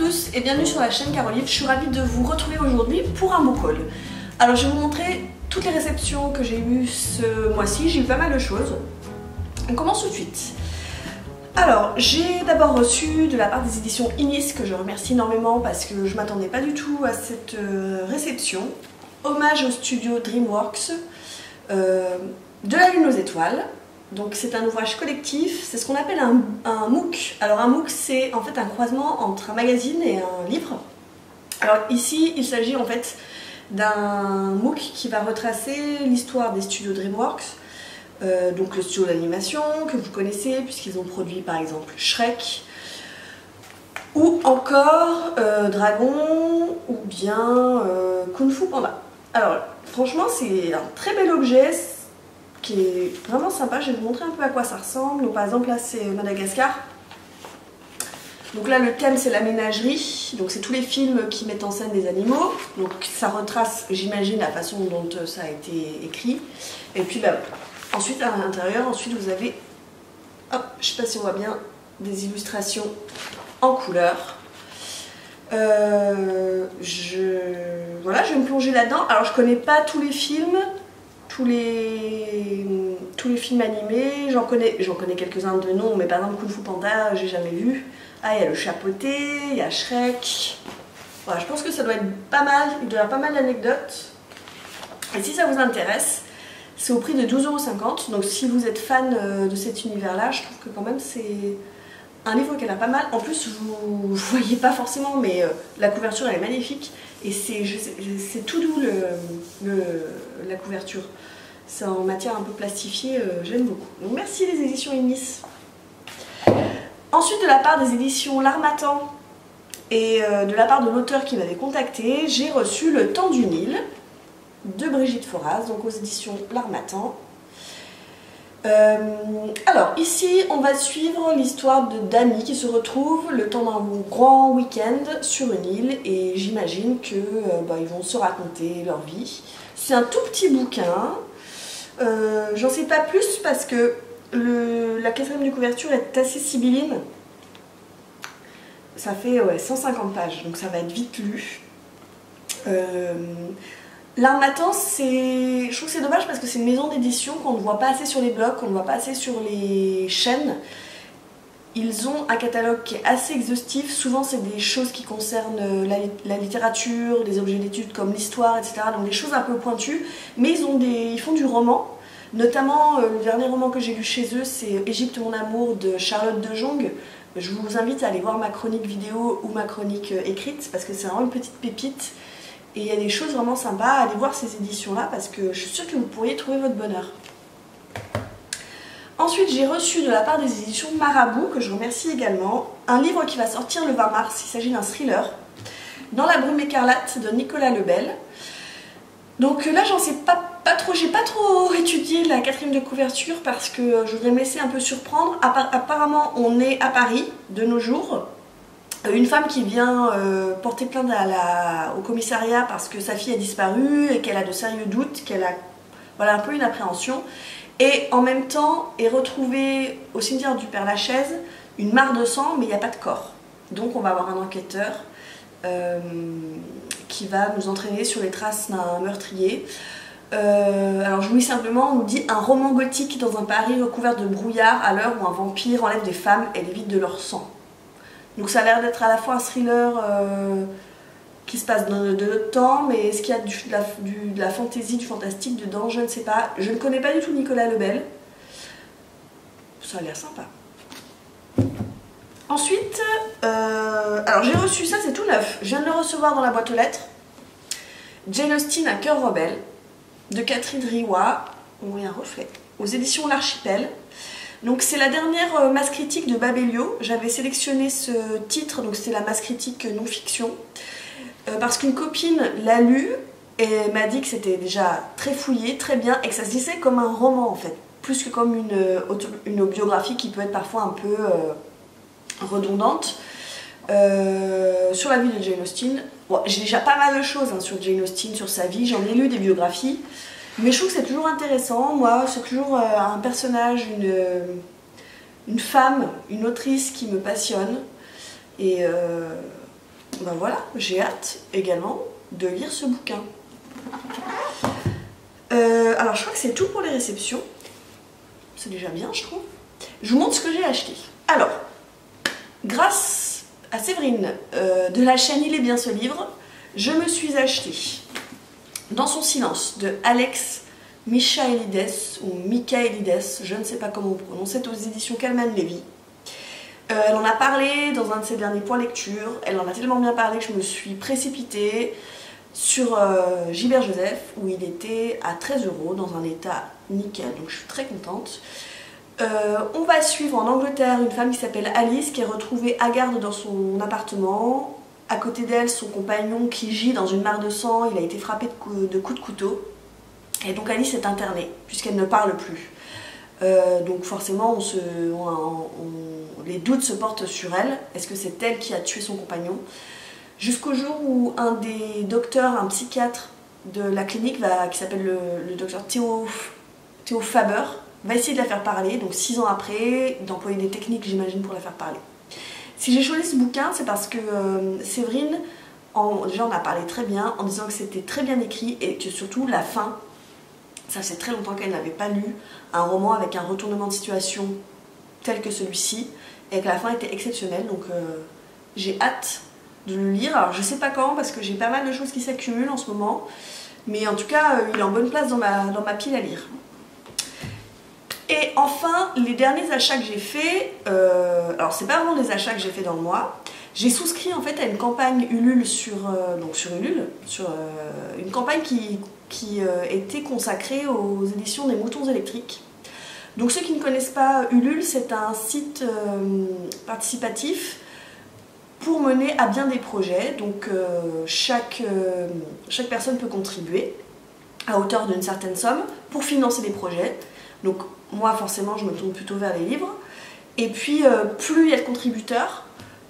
tous et bienvenue sur la chaîne Carolive. Je suis ravie de vous retrouver aujourd'hui pour un book haul. Alors je vais vous montrer toutes les réceptions que j'ai eues ce mois-ci, j'ai eu pas mal de choses. On commence tout de suite. Alors j'ai d'abord reçu de la part des éditions Inis, que je remercie énormément parce que je m'attendais pas du tout à cette réception. Hommage au studio DreamWorks, de la Lune aux étoiles. Donc c'est un ouvrage collectif, c'est ce qu'on appelle un MOOC. Alors un MOOC, c'est en fait un croisement entre un magazine et un livre. Alors ici il s'agit en fait d'un MOOC qui va retracer l'histoire des studios DreamWorks, donc le studio d'animation que vous connaissez puisqu'ils ont produit par exemple Shrek ou encore Dragon ou bien Kung Fu Panda. Alors franchement c'est un très bel objet qui est vraiment sympa. Je vais vous montrer un peu à quoi ça ressemble. Donc par exemple là c'est Madagascar. Donc là le thème c'est la ménagerie, donc c'est tous les films qui mettent en scène des animaux. Donc ça retrace, j'imagine, la façon dont ça a été écrit. Et puis bah, ensuite à l'intérieur, ensuite vous avez, hop, je sais pas si on voit bien, des illustrations en couleur. Voilà, je vais me plonger là-dedans. Alors je connais pas tous les films. Tous les films animés, j'en connais quelques-uns de noms, mais par exemple Kung Fu Panda, j'ai jamais vu. Ah, il y a le Chapeauté, il y a Shrek. Voilà, je pense que ça doit être pas mal, il doit y avoir pas mal d'anecdotes. Et si ça vous intéresse, c'est au prix de 12,50 €. Donc si vous êtes fan de cet univers-là, je trouve que quand même c'est un livre qui a l'air pas mal. En plus, vous voyez pas forcément, mais la couverture elle est magnifique. Et c'est tout doux la couverture. C'est en matière un peu plastifiée, j'aime beaucoup. Donc merci les éditions Inis. Ensuite, de la part des éditions L'Harmattan et de la part de l'auteur qui m'avait contacté, j'ai reçu Le Temps du Nil de Brigitte Foras, donc aux éditions L'Harmattan. Alors ici on va suivre l'histoire de d'amis qui se retrouvent le temps d'un grand week-end sur une île et j'imagine que ils vont se raconter leur vie. C'est un tout petit bouquin, j'en sais pas plus parce que la quatrième de couverture est assez sibylline. Ça fait 150 pages, donc ça va être vite lu. L'Harmattan, je trouve que c'est dommage parce que c'est une maison d'édition qu'on ne voit pas assez sur les blogs, qu'on ne voit pas assez sur les chaînes. Ils ont un catalogue qui est assez exhaustif, souvent c'est des choses qui concernent la littérature, des objets d'études comme l'histoire, etc. Donc des choses un peu pointues, mais ils font du roman. Notamment, le dernier roman que j'ai lu chez eux, c'est Égypte mon amour de Charlotte de Jong. Je vous invite à aller voir ma chronique vidéo ou ma chronique écrite parce que c'est vraiment une petite pépite. Et il y a des choses vraiment sympas, allez voir ces éditions-là parce que je suis sûre que vous pourriez trouver votre bonheur. Ensuite, j'ai reçu de la part des éditions Marabout, que je remercie également, un livre qui va sortir le 20 mars. Il s'agit d'un thriller, Dans la brume écarlate de Nicolas Lebel. Donc là, j'en sais pas trop, j'ai pas trop étudié la quatrième de couverture parce que je voudrais me laisser un peu surprendre. Apparemment, on est à Paris de nos jours. Une femme qui vient porter plainte au commissariat parce que sa fille a disparu et qu'elle a de sérieux doutes, qu'elle a un peu une appréhension. Et en même temps est retrouvée au cimetière du Père-Lachaise une mare de sang, mais il n'y a pas de corps. Donc on va avoir un enquêteur qui va nous entraîner sur les traces d'un meurtrier. Alors je vous lis simplement, on nous dit un roman gothique dans un Paris recouvert de brouillard à l'heure où un vampire enlève des femmes et les vide de leur sang. Donc ça a l'air d'être à la fois un thriller qui se passe de notre temps, mais est-ce qu'il y a de la fantaisie, du fantastique dedans? Je ne sais pas. Je ne connais pas du tout Nicolas Lebel. Ça a l'air sympa. Ensuite, alors j'ai reçu ça, c'est tout neuf. Je viens de le recevoir dans la boîte aux lettres. Jane Austen, un cœur rebelle, de Catherine Riwa, oui, un reflet, aux éditions L'Archipel. Donc c'est la dernière masse critique de Babelio. J'avais sélectionné ce titre, donc c'est la masse critique non-fiction, parce qu'une copine l'a lu et m'a dit que c'était déjà très fouillé, très bien, et que ça se lisait comme un roman en fait, plus que comme une biographie qui peut être parfois un peu redondante. Sur la vie de Jane Austen, bon, j'ai déjà pas mal de choses sur Jane Austen, sur sa vie, j'en ai lu des biographies. Mais je trouve que c'est toujours intéressant. Moi, c'est toujours un personnage, une femme, une autrice qui me passionne. Et ben voilà, j'ai hâte également de lire ce bouquin. Alors je crois que c'est tout pour les réceptions. C'est déjà bien, je trouve. Je vous montre ce que j'ai acheté. Alors, grâce à Séverine de la chaîne Il est bien ce livre, je me suis acheté Dans son silence de Alex Michaelides ou Michaelides, je ne sais pas comment on prononce, c'est aux éditions Calman Levy. Elle en a parlé dans un de ses derniers points lecture, elle en a tellement bien parlé que je me suis précipitée sur Gilbert Joseph où il était à 13 € dans un état nickel, donc je suis très contente. On va suivre en Angleterre une femme qui s'appelle Alice qui est retrouvée hagarde dans son appartement. À côté d'elle, son compagnon qui gît dans une mare de sang, il a été frappé de coups de couteau. Et donc Alice est internée puisqu'elle ne parle plus. Donc forcément les doutes se portent sur elle. Est-ce que c'est elle qui a tué son compagnon? Jusqu'au jour où un des docteurs, un psychiatre de la clinique qui s'appelle le docteur Theo Faber, va essayer de la faire parler, donc 6 ans après, d'employer des techniques j'imagine pour la faire parler. Si j'ai choisi ce bouquin, c'est parce que Séverine, déjà on a parlé très bien, en disant que c'était très bien écrit et que surtout la fin, ça fait très longtemps qu'elle n'avait pas lu un roman avec un retournement de situation tel que celui-ci, et que la fin était exceptionnelle, donc j'ai hâte de le lire. Alors je sais pas quand parce que j'ai pas mal de choses qui s'accumulent en ce moment, mais en tout cas il est en bonne place dans ma pile à lire. Et enfin, les derniers achats que j'ai faits, alors c'est pas vraiment des achats que j'ai fait dans le mois, j'ai souscrit en fait à une campagne Ulule sur une campagne qui était consacrée aux éditions des Moutons électriques. Donc ceux qui ne connaissent pas Ulule, c'est un site participatif pour mener à bien des projets. Donc chaque personne peut contribuer à hauteur d'une certaine somme pour financer des projets. Donc moi forcément je me tourne plutôt vers les livres. Et puis plus il y a de contributeurs,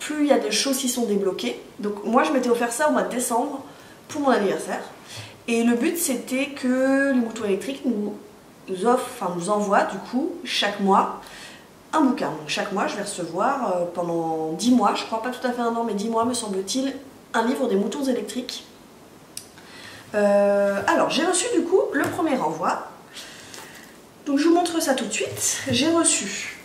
plus il y a des choses qui sont débloquées. Donc moi je m'étais offert ça au mois de décembre pour mon anniversaire. Et le but c'était que les Moutons électriques nous envoient du coup chaque mois un bouquin. Donc chaque mois je vais recevoir pendant 10 mois, je crois pas tout à fait un an mais 10 mois me semble-t-il, un livre des Moutons électriques. Alors j'ai reçu du coup le premier envoi. Donc je vous montre ça tout de suite. J'ai reçu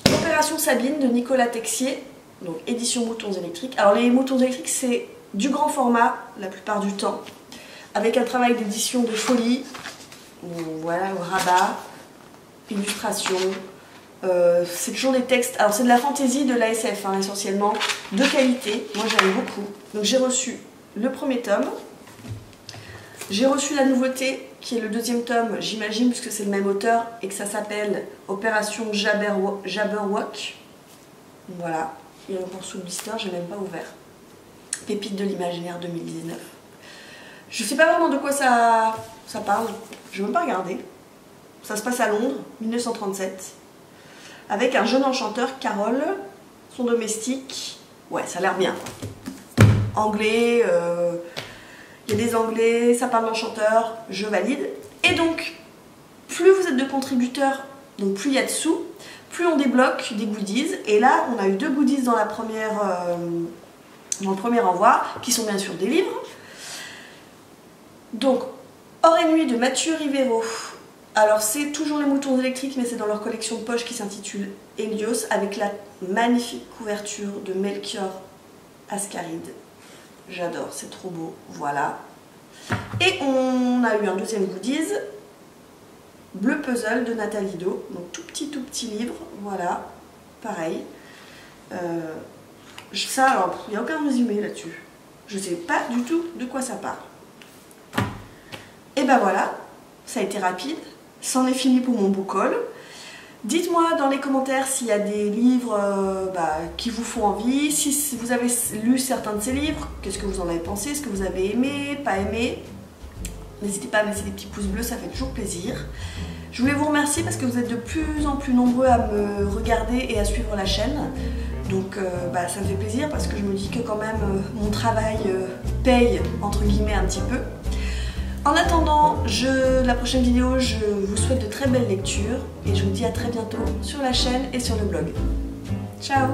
Opération Sabine de Nicolas Texier, donc édition Moutons électriques. Alors les Moutons électriques c'est du grand format la plupart du temps, avec un travail d'édition de folie, voilà, au rabat, illustration, c'est toujours des textes, alors c'est de la fantaisie, de l'ASF hein, essentiellement, de qualité, moi j'aime beaucoup. Donc j'ai reçu le premier tome, j'ai reçu la nouveauté qui est le deuxième tome, j'imagine puisque c'est le même auteur et que ça s'appelle Opération Jabberwock. Voilà, il est encore sous le blister, j'ai même pas ouvert. Pépite de l'imaginaire 2019. Je sais pas vraiment de quoi ça parle, je ne veux pas regarder. Ça se passe à Londres, 1937, avec un jeune enchanteur, Carole, son domestique. Ouais, ça a l'air bien. Anglais, il y a des anglais, ça parle d'enchanteur, je valide. Et donc, plus vous êtes de contributeurs, donc plus il y a de sous, plus on débloque des goodies. Et là, on a eu 2 goodies dans le premier envoi, qui sont bien sûr des livres. Donc, Or et Nuit de Mathieu Rivero. Alors c'est toujours les Moutons électriques, mais c'est dans leur collection de poche qui s'intitule Helios, avec la magnifique couverture de Melchior Ascaride. J'adore, c'est trop beau, voilà. Et on a eu un deuxième goodies, Bleu Puzzle de Nathalie Do, donc tout petit livre, voilà, pareil. Ça, alors, il n'y a aucun résumé là-dessus. Je ne sais pas du tout de quoi ça parle. Et ben voilà, ça a été rapide, c'en est fini pour mon book haul. Dites-moi dans les commentaires s'il y a des livres qui vous font envie, si vous avez lu certains de ces livres, qu'est-ce que vous en avez pensé, est-ce que vous avez aimé, pas aimé. N'hésitez pas à mettre des petits pouces bleus, ça fait toujours plaisir. Je voulais vous remercier parce que vous êtes de plus en plus nombreux à me regarder et à suivre la chaîne. Donc ça me fait plaisir parce que je me dis que quand même mon travail paye entre guillemets un petit peu. En attendant la prochaine vidéo, je vous souhaite de très belles lectures et je vous dis à très bientôt sur la chaîne et sur le blog. Ciao!